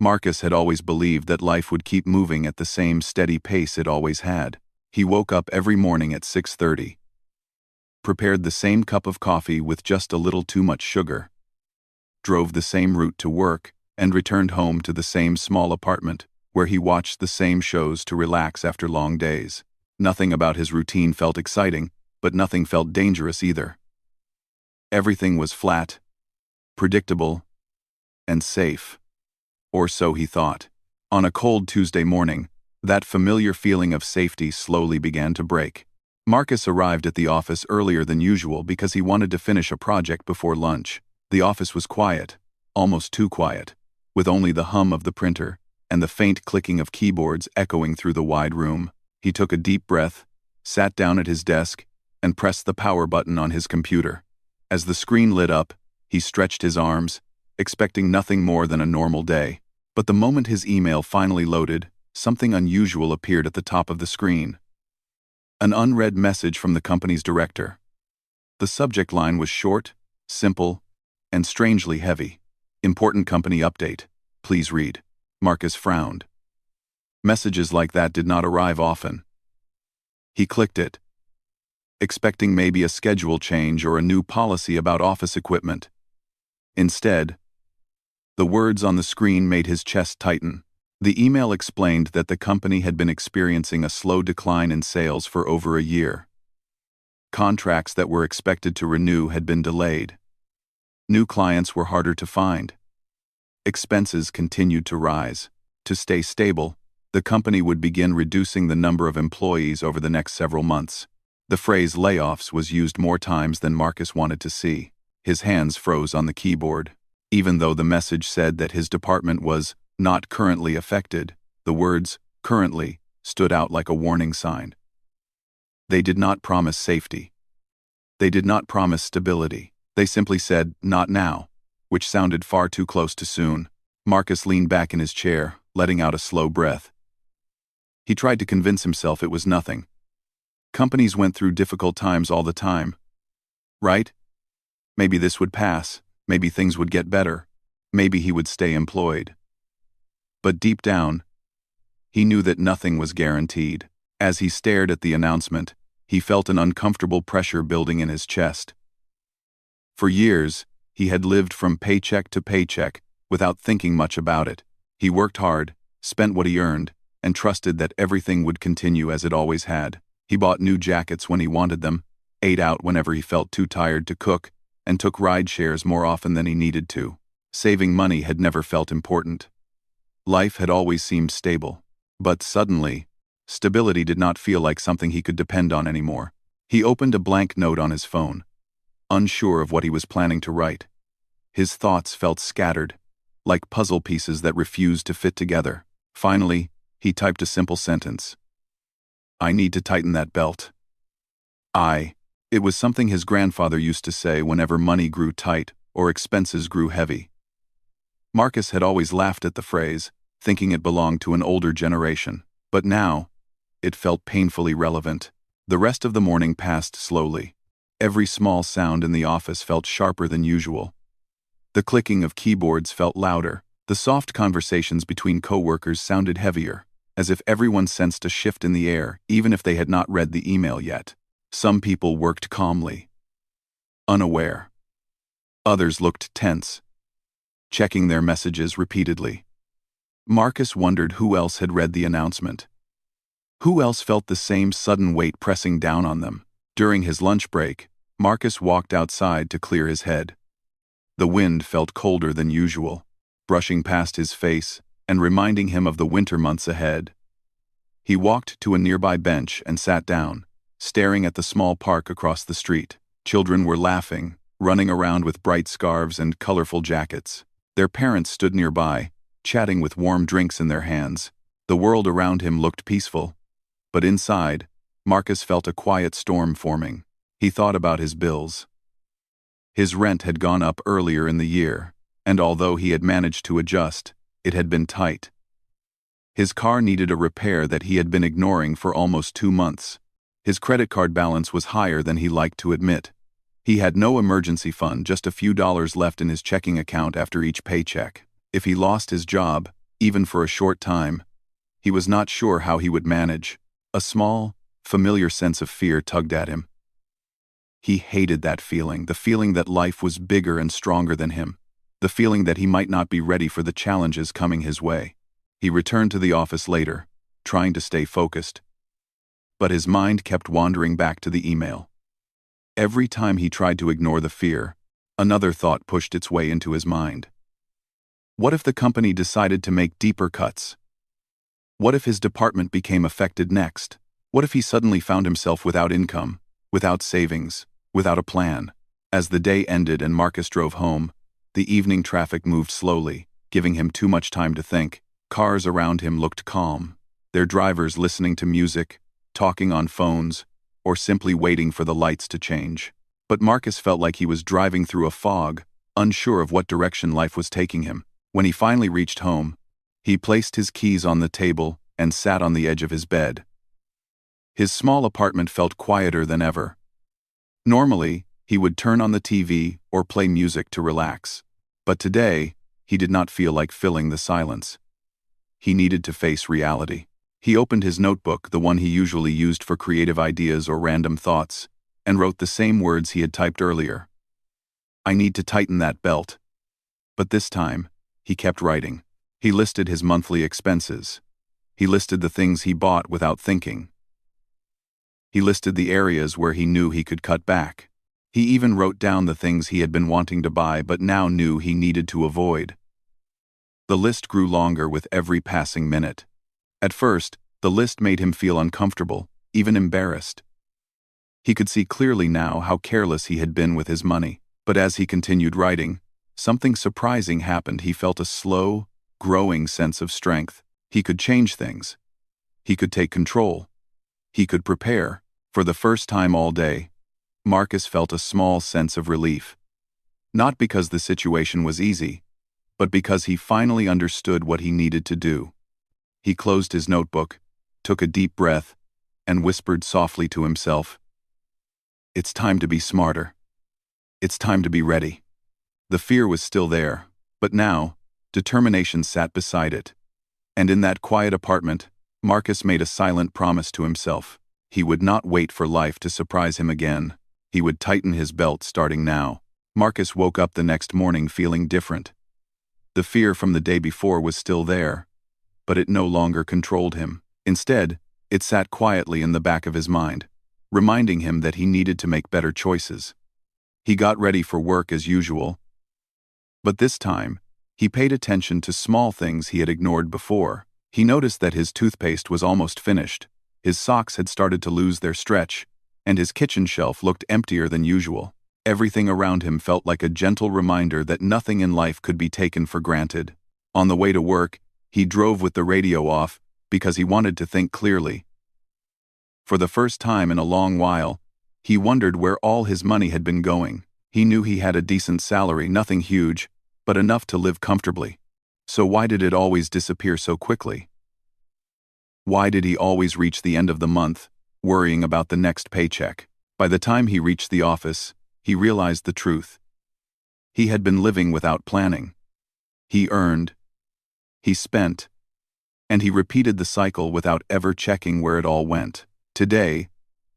Marcus had always believed that life would keep moving at the same steady pace it always had. He woke up every morning at 6:30, prepared the same cup of coffee with just a little too much sugar, drove the same route to work, and returned home to the same small apartment, where he watched the same shows to relax after long days. Nothing about his routine felt exciting, but nothing felt dangerous either. Everything was flat, predictable, and safe. Or so he thought. On a cold Tuesday morning, that familiar feeling of safety slowly began to break. Marcus arrived at the office earlier than usual because he wanted to finish a project before lunch. The office was quiet, almost too quiet, with only the hum of the printer and the faint clicking of keyboards echoing through the wide room. He took a deep breath, sat down at his desk, and pressed the power button on his computer. As the screen lit up, he stretched his arms, expecting nothing more than a normal day. But the moment his email finally loaded, something unusual appeared at the top of the screen. An unread message from the company's director. The subject line was short, simple, and strangely heavy. Important company update. Please read. Marcus frowned. Messages like that did not arrive often. He clicked it, expecting maybe a schedule change or a new policy about office equipment. Instead, the words on the screen made his chest tighten. The email explained that the company had been experiencing a slow decline in sales for over a year. Contracts that were expected to renew had been delayed. New clients were harder to find. Expenses continued to rise. To stay stable, the company would begin reducing the number of employees over the next several months. The phrase layoffs was used more times than Marcus wanted to see. His hands froze on the keyboard. Even though the message said that his department was not currently affected, the words currently stood out like a warning sign. They did not promise safety. They did not promise stability. They simply said, not now, which sounded far too close to soon. Marcus leaned back in his chair, letting out a slow breath. He tried to convince himself it was nothing. Companies went through difficult times all the time. Right? Maybe this would pass. Maybe things would get better. Maybe he would stay employed. But deep down, he knew that nothing was guaranteed. As he stared at the announcement, he felt an uncomfortable pressure building in his chest. For years, he had lived from paycheck to paycheck without thinking much about it. He worked hard, spent what he earned, and trusted that everything would continue as it always had. He bought new jackets when he wanted them, ate out whenever he felt too tired to cook, and took ride shares more often than he needed to. Saving money had never felt important. Life had always seemed stable. But suddenly, stability did not feel like something he could depend on anymore. He opened a blank note on his phone, unsure of what he was planning to write. His thoughts felt scattered, like puzzle pieces that refused to fit together. Finally, he typed a simple sentence. I need to tighten that belt. It was something his grandfather used to say whenever money grew tight or expenses grew heavy. Marcus had always laughed at the phrase, thinking it belonged to an older generation. But now, it felt painfully relevant. The rest of the morning passed slowly. Every small sound in the office felt sharper than usual. The clicking of keyboards felt louder. The soft conversations between coworkers sounded heavier, as if everyone sensed a shift in the air, even if they had not read the email yet. Some people worked calmly, unaware. Others looked tense, checking their messages repeatedly. Marcus wondered who else had read the announcement. Who else felt the same sudden weight pressing down on them? During his lunch break, Marcus walked outside to clear his head. The wind felt colder than usual, brushing past his face and reminding him of the winter months ahead. He walked to a nearby bench and sat down, staring at the small park across the street. Children were laughing, running around with bright scarves and colorful jackets. Their parents stood nearby, chatting with warm drinks in their hands. The world around him looked peaceful, but inside, Marcus felt a quiet storm forming. He thought about his bills. His rent had gone up earlier in the year, and although he had managed to adjust, it had been tight. His car needed a repair that he had been ignoring for almost 2 months. His credit card balance was higher than he liked to admit. He had no emergency fund, just a few dollars left in his checking account after each paycheck. If he lost his job, even for a short time. He was not sure how he would manage. A small, familiar sense of fear tugged at him. He hated that feeling, the feeling that life was bigger and stronger than him, the feeling that he might not be ready for the challenges coming his way. He returned to the office later, trying to stay focused. But his mind kept wandering back to the email. Every time he tried to ignore the fear, another thought pushed its way into his mind. What if the company decided to make deeper cuts? What if his department became affected next? What if he suddenly found himself without income, without savings, without a plan? As the day ended and Marcus drove home, the evening traffic moved slowly, giving him too much time to think. Cars around him looked calm, their drivers listening to music, talking on phones, or simply waiting for the lights to change. But Marcus felt like he was driving through a fog, unsure of what direction life was taking him. When he finally reached home, he placed his keys on the table and sat on the edge of his bed. His small apartment felt quieter than ever. Normally, he would turn on the TV or play music to relax. But today, he did not feel like filling the silence. He needed to face reality. He opened his notebook, the one he usually used for creative ideas or random thoughts, and wrote the same words he had typed earlier. I need to tighten that belt. But this time, he kept writing. He listed his monthly expenses. He listed the things he bought without thinking. He listed the areas where he knew he could cut back. He even wrote down the things he had been wanting to buy but now knew he needed to avoid. The list grew longer with every passing minute. At first, the list made him feel uncomfortable, even embarrassed. He could see clearly now how careless he had been with his money. But as he continued writing, something surprising happened. He felt a slow, growing sense of strength. He could change things. He could take control. He could prepare. For the first time all day, Marcus felt a small sense of relief. Not because the situation was easy, but because he finally understood what he needed to do. He closed his notebook, took a deep breath, and whispered softly to himself, "It's time to be smarter. It's time to be ready." The fear was still there, but now, determination sat beside it. And in that quiet apartment, Marcus made a silent promise to himself. He would not wait for life to surprise him again. He would tighten his belt starting now. Marcus woke up the next morning feeling different. The fear from the day before was still there, but it no longer controlled him. Instead, it sat quietly in the back of his mind, reminding him that he needed to make better choices. He got ready for work as usual, but this time, he paid attention to small things he had ignored before. He noticed that his toothpaste was almost finished, his socks had started to lose their stretch, and his kitchen shelf looked emptier than usual. Everything around him felt like a gentle reminder that nothing in life could be taken for granted. On the way to work, he drove with the radio off because he wanted to think clearly. For the first time in a long while, he wondered where all his money had been going. He knew he had a decent salary, nothing huge, but enough to live comfortably. So why did it always disappear so quickly? Why did he always reach the end of the month, worrying about the next paycheck? By the time he reached the office, he realized the truth. He had been living without planning. He earned, he spent, and he repeated the cycle without ever checking where it all went. Today,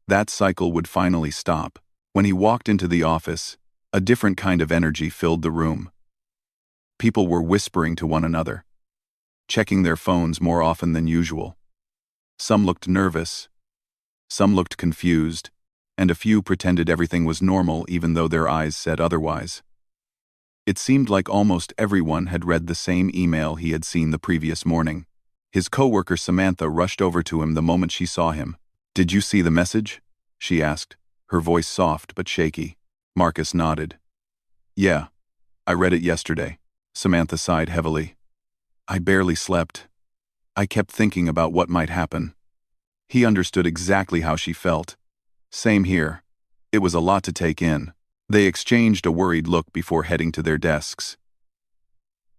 that cycle would finally stop. When he walked into the office, a different kind of energy filled the room. People were whispering to one another, checking their phones more often than usual. Some looked nervous, some looked confused, and a few pretended everything was normal even though their eyes said otherwise. It seemed like almost everyone had read the same email he had seen the previous morning. His coworker Samantha rushed over to him the moment she saw him. "Did you see the message?" she asked, her voice soft but shaky. Marcus nodded. "Yeah, I read it yesterday." Samantha sighed heavily. "I barely slept. I kept thinking about what might happen." He understood exactly how she felt. Same here. It was a lot to take in. They exchanged a worried look before heading to their desks.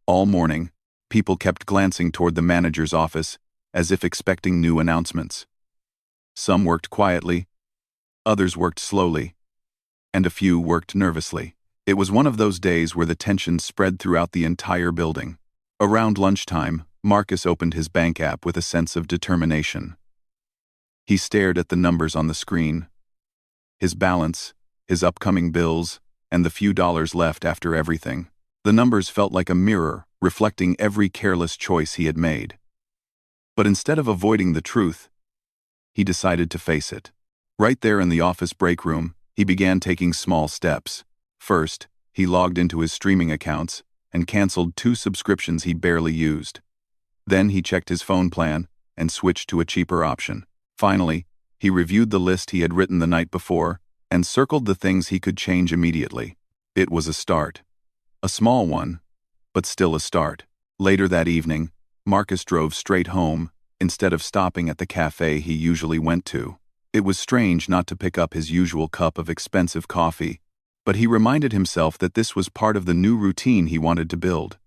All morning, people kept glancing toward the manager's office as if expecting new announcements. Some worked quietly, others worked slowly, and a few worked nervously. It was one of those days where the tension spread throughout the entire building. Around lunchtime, Marcus opened his bank app with a sense of determination. He stared at the numbers on the screen. His balance, his upcoming bills, and the few dollars left after everything. The numbers felt like a mirror, reflecting every careless choice he had made. But instead of avoiding the truth, he decided to face it. Right there in the office break room, he began taking small steps. First, he logged into his streaming accounts and canceled 2 subscriptions he barely used. Then he checked his phone plan and switched to a cheaper option. Finally, he reviewed the list he had written the night before and circled the things he could change immediately. It was a start. A small one, but still a start. Later that evening, Marcus drove straight home instead of stopping at the cafe he usually went to. It was strange not to pick up his usual cup of expensive coffee, but he reminded himself that this was part of the new routine he wanted to build.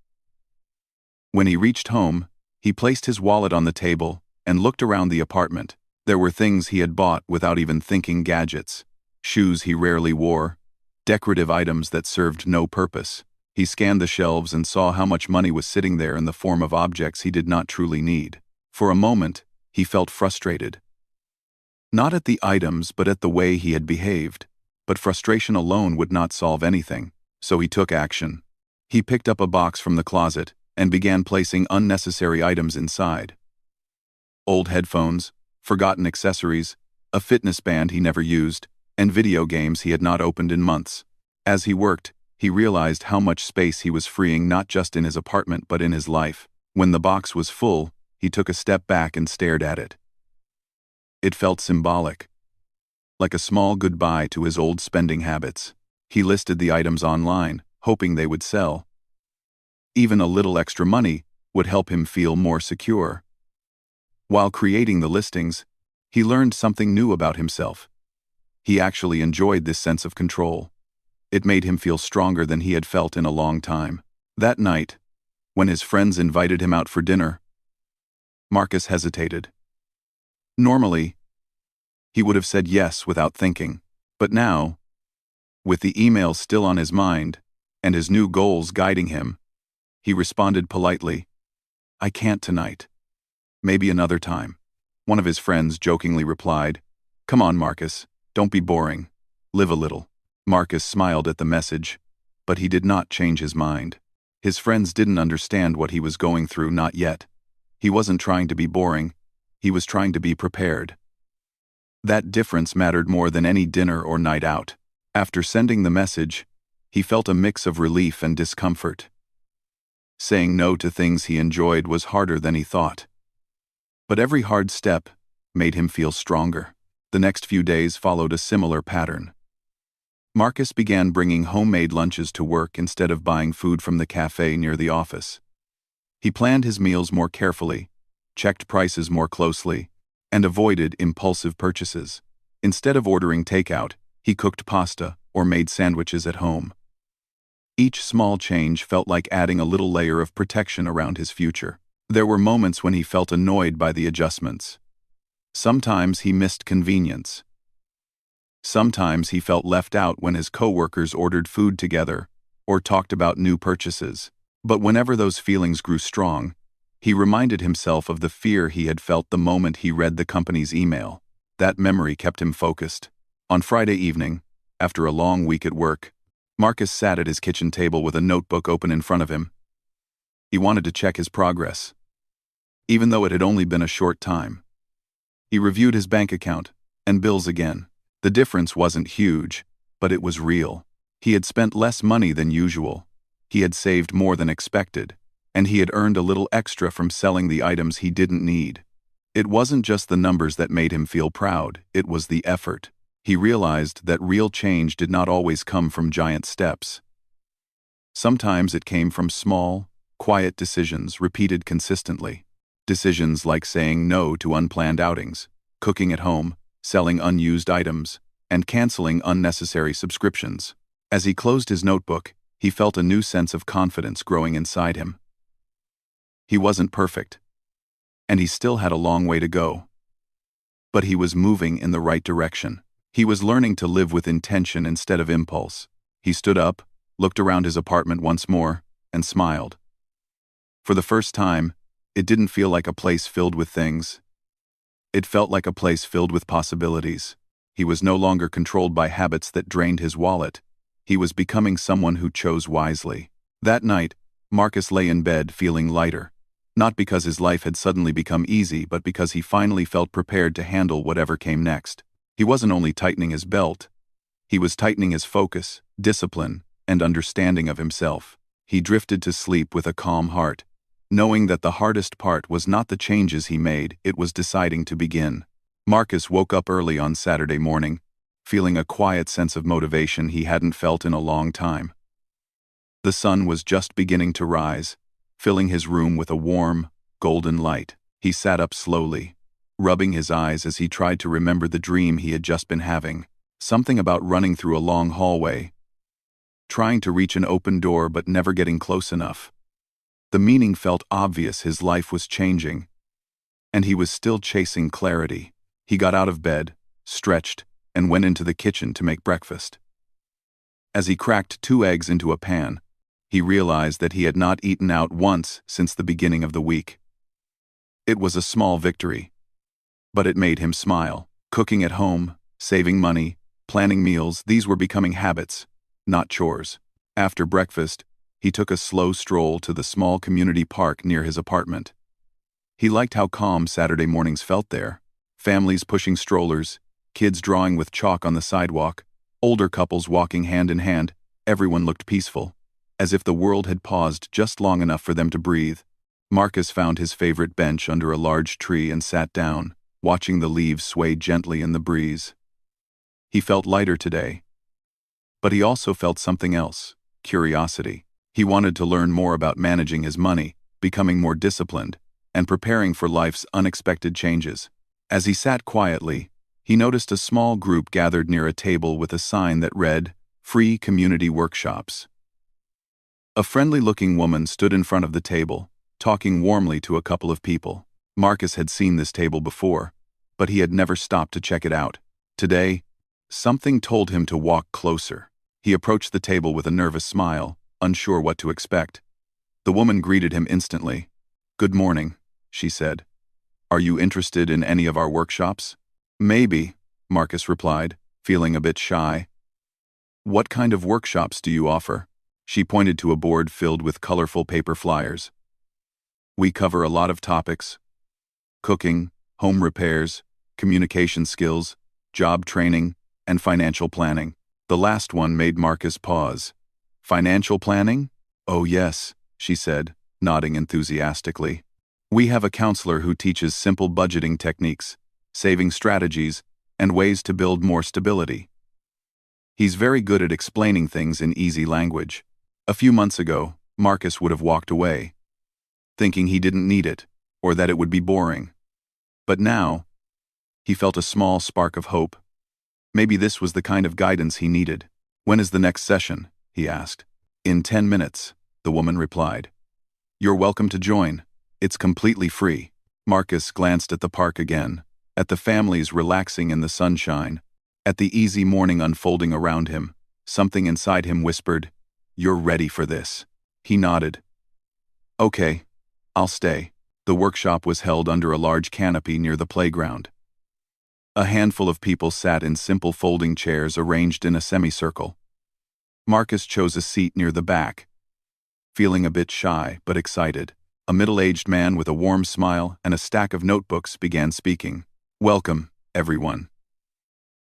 When he reached home, he placed his wallet on the table and looked around the apartment. There were things he had bought without even thinking: gadgets, shoes he rarely wore, decorative items that served no purpose. He scanned the shelves and saw how much money was sitting there in the form of objects he did not truly need. For a moment, he felt frustrated. Not at the items, but at the way he had behaved. But frustration alone would not solve anything, so he took action. He picked up a box from the closet and began placing unnecessary items inside. Old headphones, forgotten accessories, a fitness band he never used, and video games he had not opened in months. As he worked, he realized how much space he was freeing, not just in his apartment but in his life. When the box was full, he took a step back and stared at it. It felt symbolic, like a small goodbye to his old spending habits. He listed the items online, hoping they would sell. Even a little extra money would help him feel more secure. While creating the listings, he learned something new about himself. He actually enjoyed this sense of control. It made him feel stronger than he had felt in a long time. That night, when his friends invited him out for dinner, Marcus hesitated. Normally, he would have said yes without thinking. But now, with the email still on his mind and his new goals guiding him, he responded politely, "I can't tonight. Maybe another time." One of his friends jokingly replied, "Come on, Marcus, don't be boring. Live a little." Marcus smiled at the message, but he did not change his mind. His friends didn't understand what he was going through, not yet. He wasn't trying to be boring, he was trying to be prepared. That difference mattered more than any dinner or night out. After sending the message, he felt a mix of relief and discomfort. Saying no to things he enjoyed was harder than he thought. But every hard step made him feel stronger. The next few days followed a similar pattern. Marcus began bringing homemade lunches to work instead of buying food from the cafe near the office. He planned his meals more carefully, checked prices more closely, and avoided impulsive purchases. Instead of ordering takeout, he cooked pasta or made sandwiches at home. Each small change felt like adding a little layer of protection around his future. There were moments when he felt annoyed by the adjustments. Sometimes he missed convenience. Sometimes he felt left out when his coworkers ordered food together or talked about new purchases. But whenever those feelings grew strong, he reminded himself of the fear he had felt the moment he read the company's email. That memory kept him focused. On Friday evening, after a long week at work, Marcus sat at his kitchen table with a notebook open in front of him. He wanted to check his progress, even though it had only been a short time. He reviewed his bank account and bills again. The difference wasn't huge, but it was real. He had spent less money than usual. He had saved more than expected, and he had earned a little extra from selling the items he didn't need. It wasn't just the numbers that made him feel proud, it was the effort. He realized that real change did not always come from giant steps. Sometimes it came from small, quiet decisions repeated consistently. Decisions like saying no to unplanned outings, cooking at home, selling unused items, and canceling unnecessary subscriptions. As he closed his notebook, he felt a new sense of confidence growing inside him. He wasn't perfect, and he still had a long way to go. But he was moving in the right direction. He was learning to live with intention instead of impulse. He stood up, looked around his apartment once more, and smiled. For the first time, It didn't feel like a place filled with things. It felt like a place filled with possibilities. He was no longer controlled by habits that drained his wallet. He was becoming someone who chose wisely. That night, Marcus lay in bed feeling lighter. Not because his life had suddenly become easy, but because he finally felt prepared to handle whatever came next. He wasn't only tightening his belt, he was tightening his focus, discipline, and understanding of himself. He drifted to sleep with a calm heart, knowing that the hardest part was not the changes he made, it was deciding to begin. Marcus woke up early on Saturday morning, feeling a quiet sense of motivation he hadn't felt in a long time. The sun was just beginning to rise, filling his room with a warm, golden light. He sat up slowly, rubbing his eyes as he tried to remember the dream he had just been having. Something about running through a long hallway, trying to reach an open door but never getting close enough. The meaning felt obvious. His life was changing, and he was still chasing clarity. He got out of bed, stretched, and went into the kitchen to make breakfast. As he cracked 2 eggs into a pan, he realized that he had not eaten out once since the beginning of the week. It was a small victory, but it made him smile. Cooking at home, saving money, planning meals, these were becoming habits, not chores. After breakfast, he took a slow stroll to the small community park near his apartment. He liked how calm Saturday mornings felt there. Families pushing strollers, kids drawing with chalk on the sidewalk, older couples walking hand in hand. Everyone looked peaceful, as if the world had paused just long enough for them to breathe. Marcus found his favorite bench under a large tree and sat down, watching the leaves sway gently in the breeze. He felt lighter today, but he also felt something else: curiosity. He wanted to learn more about managing his money, becoming more disciplined, and preparing for life's unexpected changes. As he sat quietly, he noticed a small group gathered near a table with a sign that read, "Free Community Workshops." A friendly-looking woman stood in front of the table, talking warmly to a couple of people. Marcus had seen this table before, but he had never stopped to check it out. Today, something told him to walk closer. He approached the table with a nervous smile, unsure what to expect. The woman greeted him instantly. "Good morning," she said. "Are you interested in any of our workshops?" "Maybe," Marcus replied, feeling a bit shy. "What kind of workshops do you offer?" She pointed to a board filled with colorful paper flyers. "We cover a lot of topics: cooking, home repairs, communication skills, job training, and financial planning." The last one made Marcus pause. "Financial planning? Oh yes," she said, nodding enthusiastically. "We have a counselor who teaches simple budgeting techniques, saving strategies, and ways to build more stability. He's very good at explaining things in easy language." A few months ago, Marcus would have walked away, thinking he didn't need it, or that it would be boring. But now, he felt a small spark of hope. Maybe this was the kind of guidance he needed. "When is the next session?" he asked. "In 10 minutes, the woman replied. "You're welcome to join. It's completely free." Marcus glanced at the park again, at the families relaxing in the sunshine, at the easy morning unfolding around him. Something inside him whispered, "You're ready for this." He nodded. "Okay, I'll stay." The workshop was held under a large canopy near the playground. A handful of people sat in simple folding chairs arranged in a semicircle. Marcus chose a seat near the back, feeling a bit shy but excited. A middle-aged man with a warm smile and a stack of notebooks began speaking. "Welcome, everyone.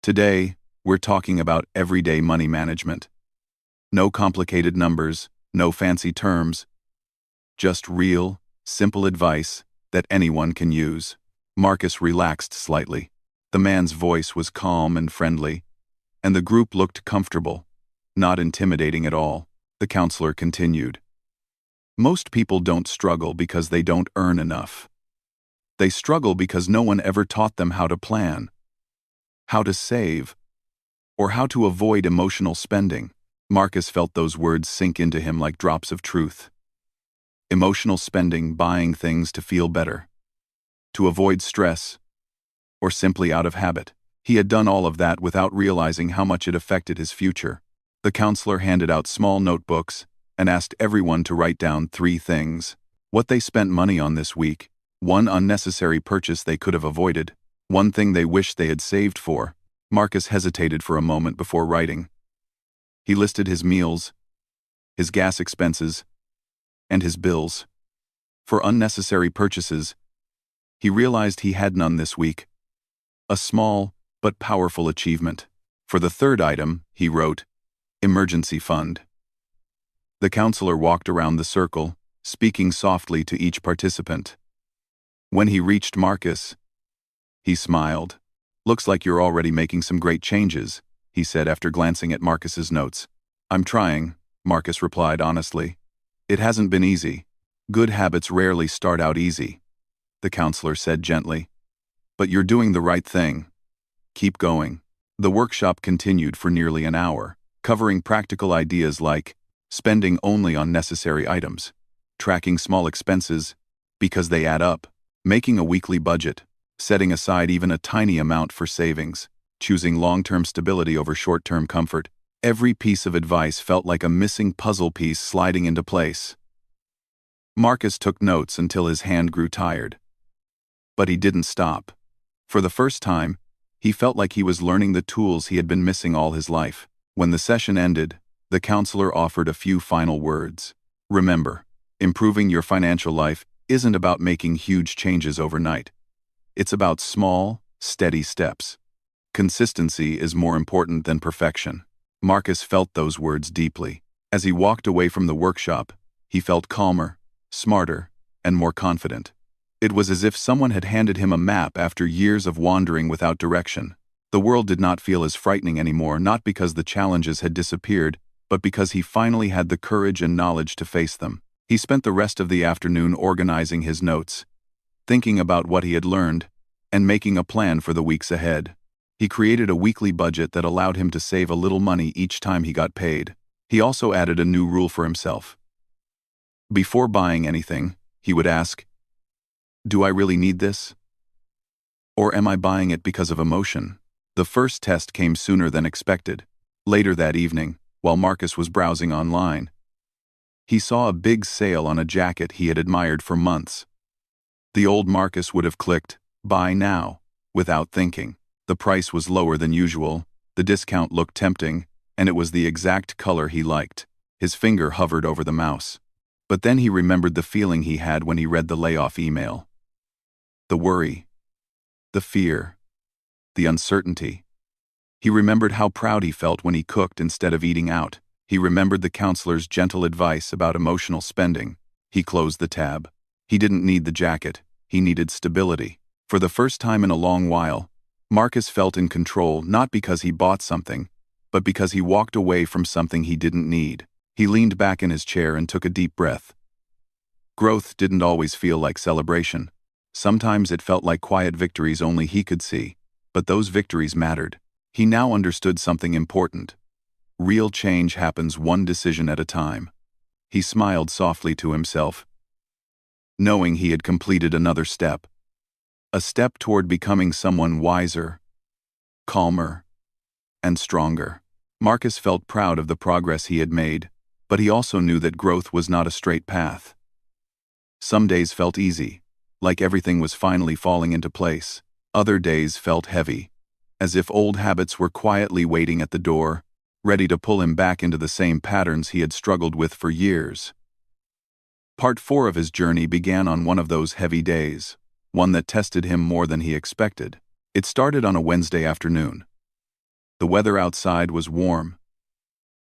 Today, we're talking about everyday money management. No complicated numbers, no fancy terms, just real, simple advice that anyone can use." Marcus relaxed slightly. The man's voice was calm and friendly, and the group looked comfortable, not intimidating at all. The counselor continued. "Most people don't struggle because they don't earn enough. They struggle because no one ever taught them how to plan, how to save, or how to avoid emotional spending." Marcus felt those words sink into him like drops of truth. Emotional spending, buying things to feel better, to avoid stress, or simply out of habit. He had done all of that without realizing how much it affected his future. The counselor handed out small notebooks and asked everyone to write down 3 things. What they spent money on this week, one unnecessary purchase they could have avoided, one thing they wished they had saved for. Marcus hesitated for a moment before writing. He listed his meals, his gas expenses, and his bills. For unnecessary purchases, he realized he had none this week. A small but powerful achievement. For the third item, he wrote, emergency fund. The counselor walked around the circle, speaking softly to each participant. When he reached Marcus, he smiled. Looks like you're already making some great changes, he said after glancing at Marcus's notes. I'm trying, Marcus replied honestly. It hasn't been easy. Good habits rarely start out easy, the counselor said gently. But you're doing the right thing. Keep going. The workshop continued for nearly an hour, covering practical ideas like spending only on necessary items, tracking small expenses because they add up, making a weekly budget, setting aside even a tiny amount for savings, choosing long-term stability over short-term comfort. Every piece of advice felt like a missing puzzle piece sliding into place. Marcus took notes until his hand grew tired. But he didn't stop. For the first time, he felt like he was learning the tools he had been missing all his life. When the session ended, the counselor offered a few final words. Remember, improving your financial life isn't about making huge changes overnight. It's about small, steady steps. Consistency is more important than perfection. Marcus felt those words deeply. As he walked away from the workshop, he felt calmer, smarter, and more confident. It was as if someone had handed him a map after years of wandering without direction. The world did not feel as frightening anymore, not because the challenges had disappeared, but because he finally had the courage and knowledge to face them. He spent the rest of the afternoon organizing his notes, thinking about what he had learned, and making a plan for the weeks ahead. He created a weekly budget that allowed him to save a little money each time he got paid. He also added a new rule for himself. Before buying anything, he would ask, do I really need this? Or am I buying it because of emotion? The first test came sooner than expected. Later that evening, while Marcus was browsing online, he saw a big sale on a jacket he had admired for months. The old Marcus would have clicked, buy now, without thinking. The price was lower than usual, the discount looked tempting, and it was the exact color he liked. His finger hovered over the mouse. But then he remembered the feeling he had when he read the layoff email. The worry, the fear, the uncertainty. He remembered how proud he felt when he cooked instead of eating out. He remembered the counselor's gentle advice about emotional spending. He closed the tab. He didn't need the jacket, he needed stability. For the first time in a long while, Marcus felt in control, not because he bought something, but because he walked away from something he didn't need. He leaned back in his chair and took a deep breath. Growth didn't always feel like celebration. Sometimes it felt like quiet victories only he could see, but those victories mattered. He now understood something important. Real change happens one decision at a time. He smiled softly to himself, knowing he had completed another step. A step toward becoming someone wiser, calmer, and stronger. Marcus felt proud of the progress he had made, but he also knew that growth was not a straight path. Some days felt easy, like everything was finally falling into place. Other days felt heavy, as if old habits were quietly waiting at the door, ready to pull him back into the same patterns he had struggled with for years. Part 4 of his journey began on one of those heavy days, one that tested him more than he expected. It started on a Wednesday afternoon. The weather outside was warm,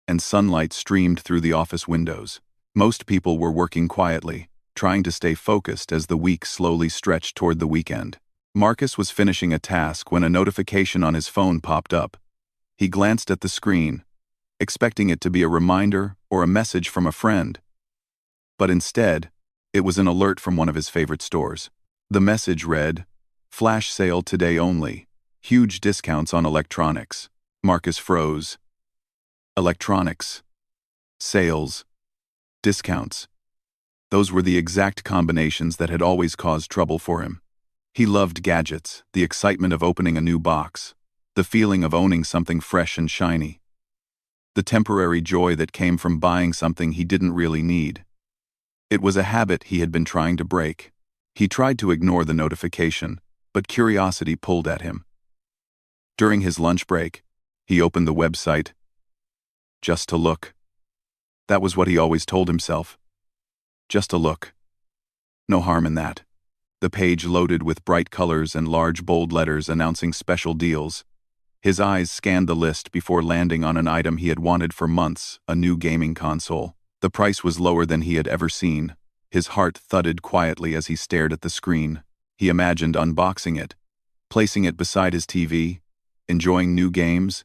and sunlight streamed through the office windows. Most people were working quietly, trying to stay focused as the week slowly stretched toward the weekend. Marcus was finishing a task when a notification on his phone popped up. He glanced at the screen, expecting it to be a reminder or a message from a friend. But instead, it was an alert from one of his favorite stores. The message read, "Flash sale today only. Huge discounts on electronics." Marcus froze. Electronics. Sales. Discounts. Those were the exact combinations that had always caused trouble for him. He loved gadgets, the excitement of opening a new box, the feeling of owning something fresh and shiny, the temporary joy that came from buying something he didn't really need. It was a habit he had been trying to break. He tried to ignore the notification, but curiosity pulled at him. During his lunch break, he opened the website just to look. That was what he always told himself. Just a look. No harm in that. The page loaded with bright colors and large bold letters announcing special deals. His eyes scanned the list before landing on an item he had wanted for months, a new gaming console. The price was lower than he had ever seen. His heart thudded quietly as he stared at the screen. He imagined unboxing it, placing it beside his TV, enjoying new games,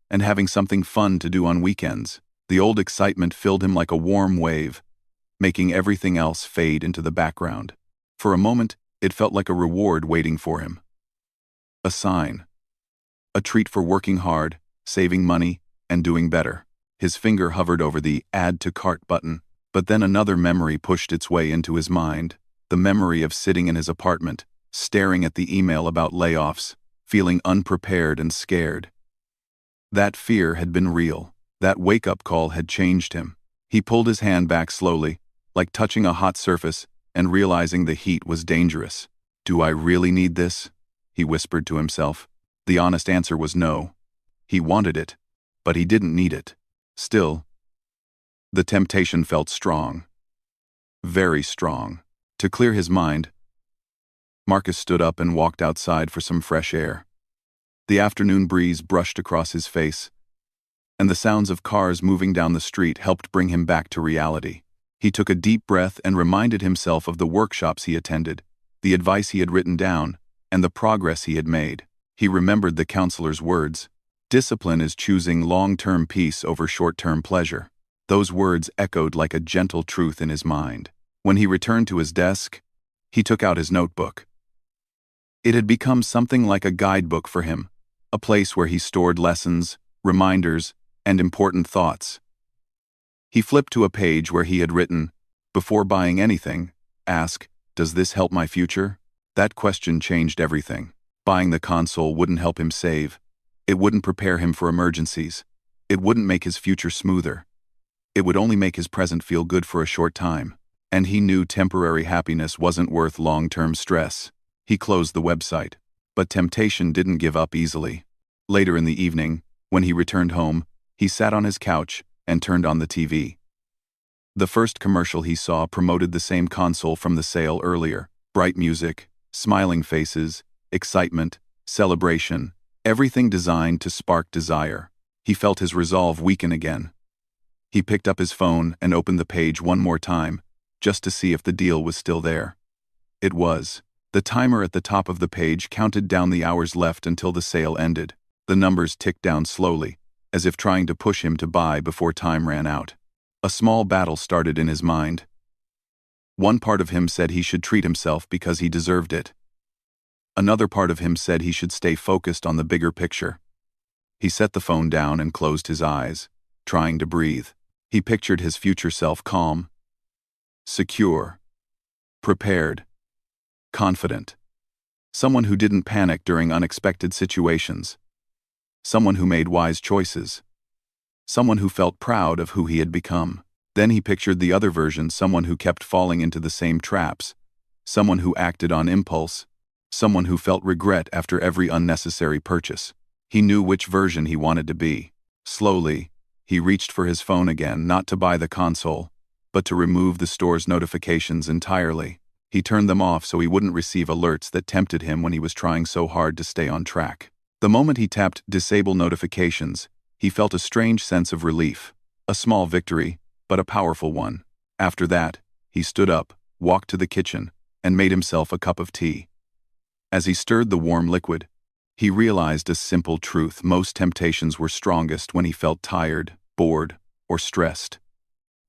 and having something fun to do on weekends. The old excitement filled him like a warm wave, making everything else fade into the background. For a moment, it felt like a reward waiting for him. A sign. A treat for working hard, saving money, and doing better. His finger hovered over the Add to Cart button, but then another memory pushed its way into his mind. The memory of sitting in his apartment, staring at the email about layoffs, feeling unprepared and scared. That fear had been real. That wake-up call had changed him. He pulled his hand back slowly, like touching a hot surface, and realizing the heat was dangerous. "Do I really need this?" he whispered to himself. The honest answer was no. He wanted it, but he didn't need it. Still, the temptation felt strong. Very strong. To clear his mind, Marcus stood up and walked outside for some fresh air. The afternoon breeze brushed across his face, and the sounds of cars moving down the street helped bring him back to reality. He took a deep breath and reminded himself of the workshops he attended, the advice he had written down, and the progress he had made. He remembered the counselor's words, "Discipline is choosing long-term peace over short-term pleasure." Those words echoed like a gentle truth in his mind. When he returned to his desk, he took out his notebook. It had become something like a guidebook for him, a place where he stored lessons, reminders, and important thoughts. He flipped to a page where he had written, "Before buying anything, ask, does this help my future?" That question changed everything. Buying the console wouldn't help him save. It wouldn't prepare him for emergencies. It wouldn't make his future smoother. It would only make his present feel good for a short time. And he knew temporary happiness wasn't worth long-term stress. He closed the website. But temptation didn't give up easily. Later in the evening, when he returned home, he sat on his couch and turned on the TV. The first commercial he saw promoted the same console from the sale earlier. Bright music, smiling faces, excitement, celebration, everything designed to spark desire. He felt his resolve weaken again. He picked up his phone and opened the page one more time, just to see if the deal was still there. It was. The timer at the top of the page counted down the hours left until the sale ended. The numbers ticked down slowly, as if trying to push him to buy before time ran out. A small battle started in his mind. One part of him said he should treat himself because he deserved it. Another part of him said he should stay focused on the bigger picture. He set the phone down and closed his eyes, trying to breathe. He pictured his future self calm, secure, prepared, confident. Someone who didn't panic during unexpected situations. Someone who made wise choices. Someone who felt proud of who he had become. Then he pictured the other version, someone who kept falling into the same traps. Someone who acted on impulse. Someone who felt regret after every unnecessary purchase. He knew which version he wanted to be. Slowly, he reached for his phone again, not to buy the console, but to remove the store's notifications entirely. He turned them off so he wouldn't receive alerts that tempted him when he was trying so hard to stay on track. The moment he tapped Disable Notifications, he felt a strange sense of relief. A small victory, but a powerful one. After that, he stood up, walked to the kitchen, and made himself a cup of tea. As he stirred the warm liquid, he realized a simple truth: most temptations were strongest when he felt tired, bored, or stressed.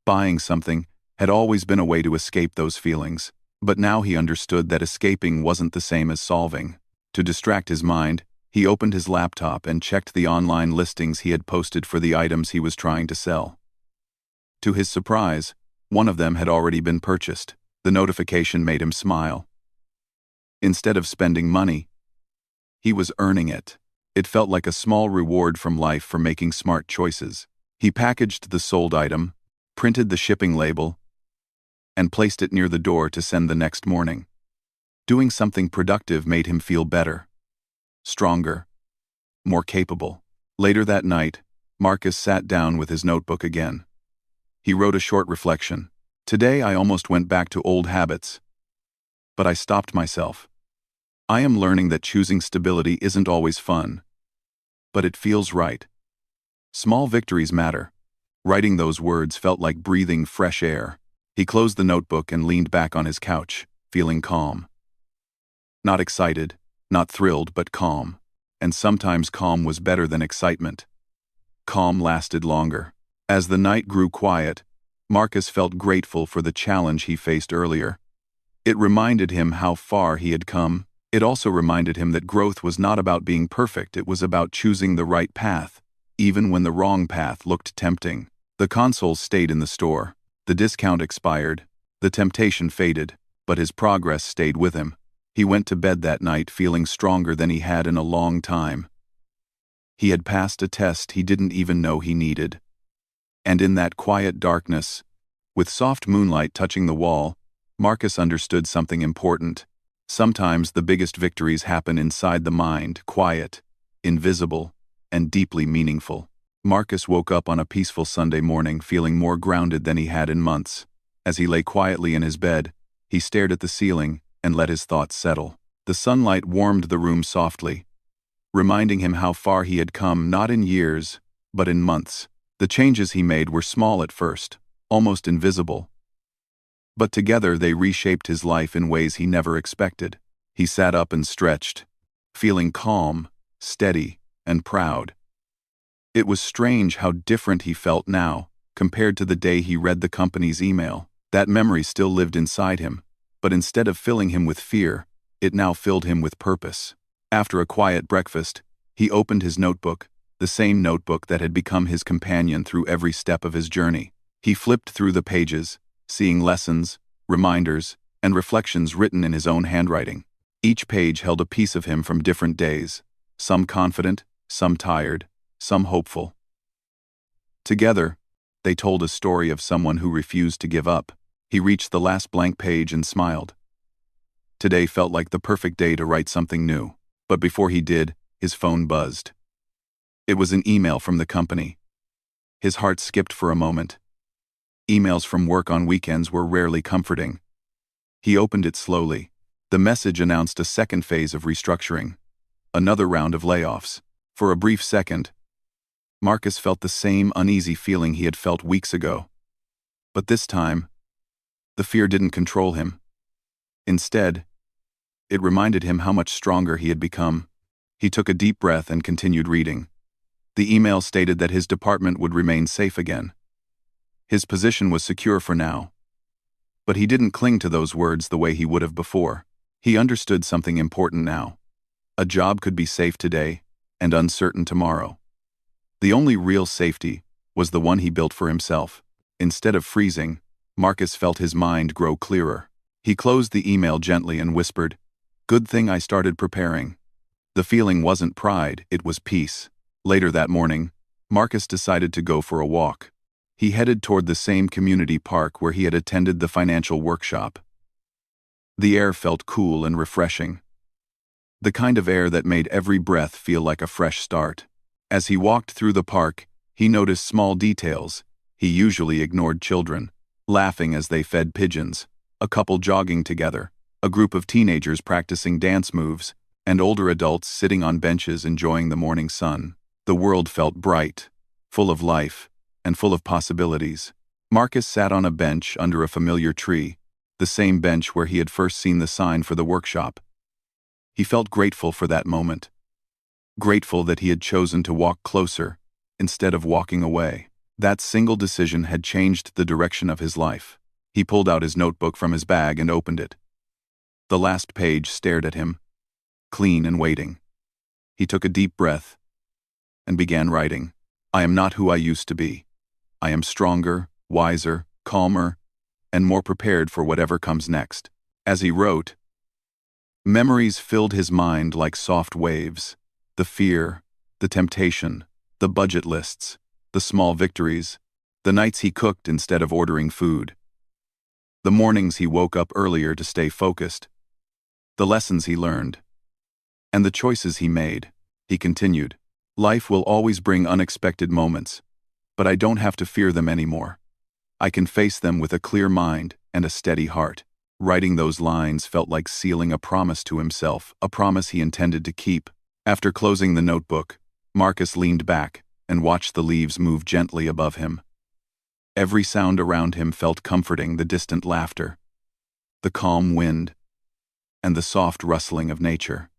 Buying something had always been a way to escape those feelings, but now he understood that escaping wasn't the same as solving. To distract his mind, he opened his laptop and checked the online listings he had posted for the items he was trying to sell. To his surprise, one of them had already been purchased. The notification made him smile. Instead of spending money, he was earning it. It felt like a small reward from life for making smart choices. He packaged the sold item, printed the shipping label, and placed it near the door to send the next morning. Doing something productive made him feel better, stronger, more capable. Later that night, Marcus sat down with his notebook again. He wrote a short reflection. Today I almost went back to old habits, but I stopped myself. I am learning that choosing stability isn't always fun, but it feels right. Small victories matter. Writing those words felt like breathing fresh air. He closed the notebook and leaned back on his couch, feeling calm. Not excited, not thrilled, but calm. And sometimes calm was better than excitement. Calm lasted longer. As the night grew quiet, Marcus felt grateful for the challenge he faced earlier. It reminded him how far he had come. It also reminded him that growth was not about being perfect, it was about choosing the right path, even when the wrong path looked tempting. The consoles stayed in the store. The discount expired. The temptation faded, but his progress stayed with him. He went to bed that night feeling stronger than he had in a long time. He had passed a test he didn't even know he needed. And in that quiet darkness, with soft moonlight touching the wall, Marcus understood something important. Sometimes the biggest victories happen inside the mind, quiet, invisible, and deeply meaningful. Marcus woke up on a peaceful Sunday morning feeling more grounded than he had in months. As he lay quietly in his bed, he stared at the ceiling and let his thoughts settle. The sunlight warmed the room softly, reminding him how far he had come, not in years, but in months. The changes he made were small at first, almost invisible. But together they reshaped his life in ways he never expected. He sat up and stretched, feeling calm, steady, and proud. It was strange how different he felt now, compared to the day he read the company's email. That memory still lived inside him, but instead of filling him with fear, it now filled him with purpose. After a quiet breakfast, he opened his notebook, the same notebook that had become his companion through every step of his journey. He flipped through the pages, seeing lessons, reminders, and reflections written in his own handwriting. Each page held a piece of him from different days, some confident, some tired, some hopeful. Together, they told a story of someone who refused to give up. He reached the last blank page and smiled. Today felt like the perfect day to write something new. But before he did, his phone buzzed. It was an email from the company. His heart skipped for a moment. Emails from work on weekends were rarely comforting. He opened it slowly. The message announced a second phase of restructuring, another round of layoffs. For a brief second, Marcus felt the same uneasy feeling he had felt weeks ago. But this time, the fear didn't control him. Instead, it reminded him how much stronger he had become. He took a deep breath and continued reading. The email stated that his department would remain safe again. His position was secure for now. But he didn't cling to those words the way he would have before. He understood something important now. A job could be safe today and uncertain tomorrow. The only real safety was the one he built for himself. Instead of freezing, Marcus felt his mind grow clearer. He closed the email gently and whispered, "Good thing I started preparing." The feeling wasn't pride, it was peace. Later that morning, Marcus decided to go for a walk. He headed toward the same community park where he had attended the financial workshop. The air felt cool and refreshing. The kind of air that made every breath feel like a fresh start. As he walked through the park, he noticed small details. He usually ignored children, laughing as they fed pigeons, a couple jogging together, a group of teenagers practicing dance moves, and older adults sitting on benches enjoying the morning sun. The world felt bright, full of life, and full of possibilities. Marcus sat on a bench under a familiar tree, the same bench where he had first seen the sign for the workshop. He felt grateful for that moment. Grateful that he had chosen to walk closer, instead of walking away. That single decision had changed the direction of his life. He pulled out his notebook from his bag and opened it. The last page stared at him, clean and waiting. He took a deep breath and began writing. "I am not who I used to be. I am stronger, wiser, calmer, and more prepared for whatever comes next." As he wrote, memories filled his mind like soft waves. The fear, the temptation, the budget lists, the small victories, the nights he cooked instead of ordering food. The mornings he woke up earlier to stay focused, the lessons he learned, and the choices he made. He continued, "Life will always bring unexpected moments, but I don't have to fear them anymore. I can face them with a clear mind and a steady heart." Writing those lines felt like sealing a promise to himself, a promise he intended to keep. After closing the notebook, Marcus leaned back and watched the leaves move gently above him. Every sound around him felt comforting: the distant laughter, the calm wind, and the soft rustling of nature.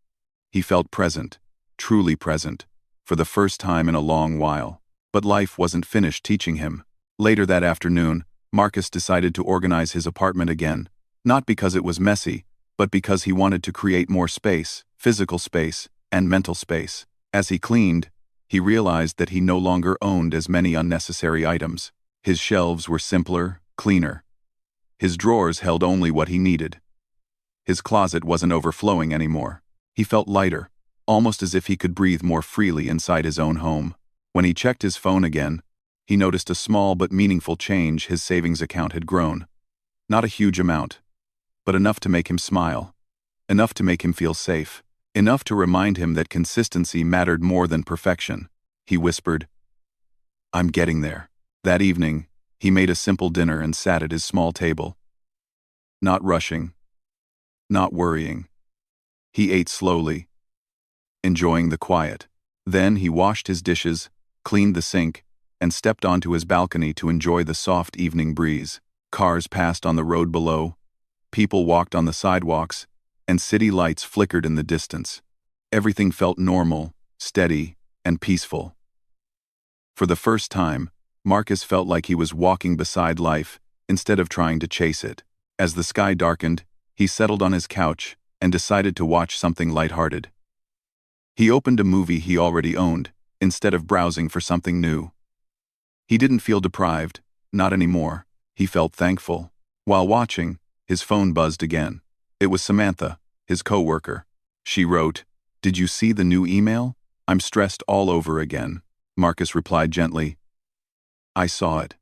He felt present, truly present, for the first time in a long while. But life wasn't finished teaching him. Later that afternoon, Marcus decided to organize his apartment again, not because it was messy, but because he wanted to create more space, physical space, and mental space. As he cleaned, he realized that he no longer owned as many unnecessary items. His shelves were simpler, cleaner. His drawers held only what he needed. His closet wasn't overflowing anymore. He felt lighter, almost as if he could breathe more freely inside his own home. When he checked his phone again, he noticed a small but meaningful change. His savings account had grown. Not a huge amount, but enough to make him smile, enough to make him feel safe, enough to remind him that consistency mattered more than perfection. He whispered, "I'm getting there." That evening, he made a simple dinner and sat at his small table. Not rushing, not worrying. He ate slowly, enjoying the quiet. Then he washed his dishes, cleaned the sink, and stepped onto his balcony to enjoy the soft evening breeze. Cars passed on the road below, people walked on the sidewalks, and city lights flickered in the distance. Everything felt normal, steady, and peaceful. For the first time, Marcus felt like he was walking beside life instead of trying to chase it. As the sky darkened, he settled on his couch and decided to watch something lighthearted. He opened a movie he already owned, instead of browsing for something new. He didn't feel deprived, not anymore. He felt thankful. While watching, his phone buzzed again. It was Samantha, his coworker. She wrote, "Did you see the new email? I'm stressed all over again." Marcus replied gently, "I saw it.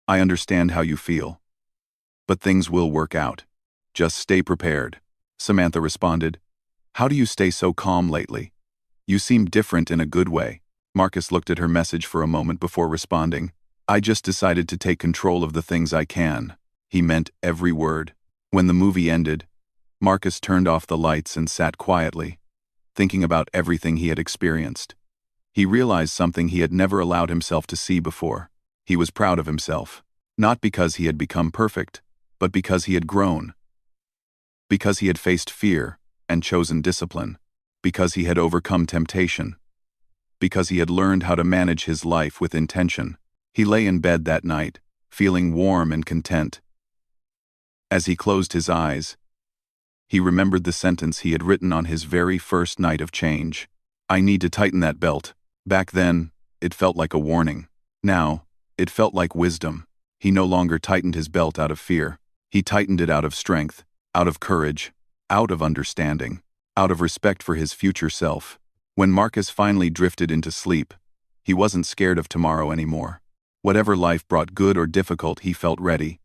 I understand how you feel. But things will work out. Just stay prepared." Samantha responded, "How do you stay so calm lately? You seem different in a good way." Marcus looked at her message for a moment before responding, "I just decided to take control of the things I can." He meant every word. When the movie ended, Marcus turned off the lights and sat quietly, thinking about everything he had experienced. He realized something he had never allowed himself to see before. He was proud of himself, not because he had become perfect, but because he had grown. Because he had faced fear and chosen discipline. Because he had overcome temptation. Because he had learned how to manage his life with intention. He lay in bed that night, feeling warm and content. As he closed his eyes, he remembered the sentence he had written on his very first night of change. "I need to tighten that belt." Back then, it felt like a warning. Now, it felt like wisdom. He no longer tightened his belt out of fear. He tightened it out of strength, out of courage, out of understanding, out of respect for his future self. When Marcus finally drifted into sleep, he wasn't scared of tomorrow anymore. Whatever life brought, good or difficult, he felt ready.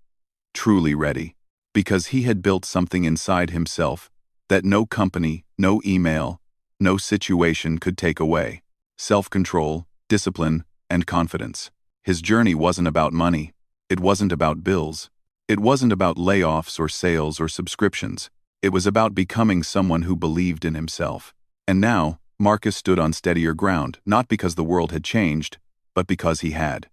Truly ready. Because he had built something inside himself that no company, no email, no situation could take away. Self-control, discipline, and confidence. His journey wasn't about money. It wasn't about bills. It wasn't about layoffs or sales or subscriptions. It was about becoming someone who believed in himself. And now, Marcus stood on steadier ground, not because the world had changed, but because he had.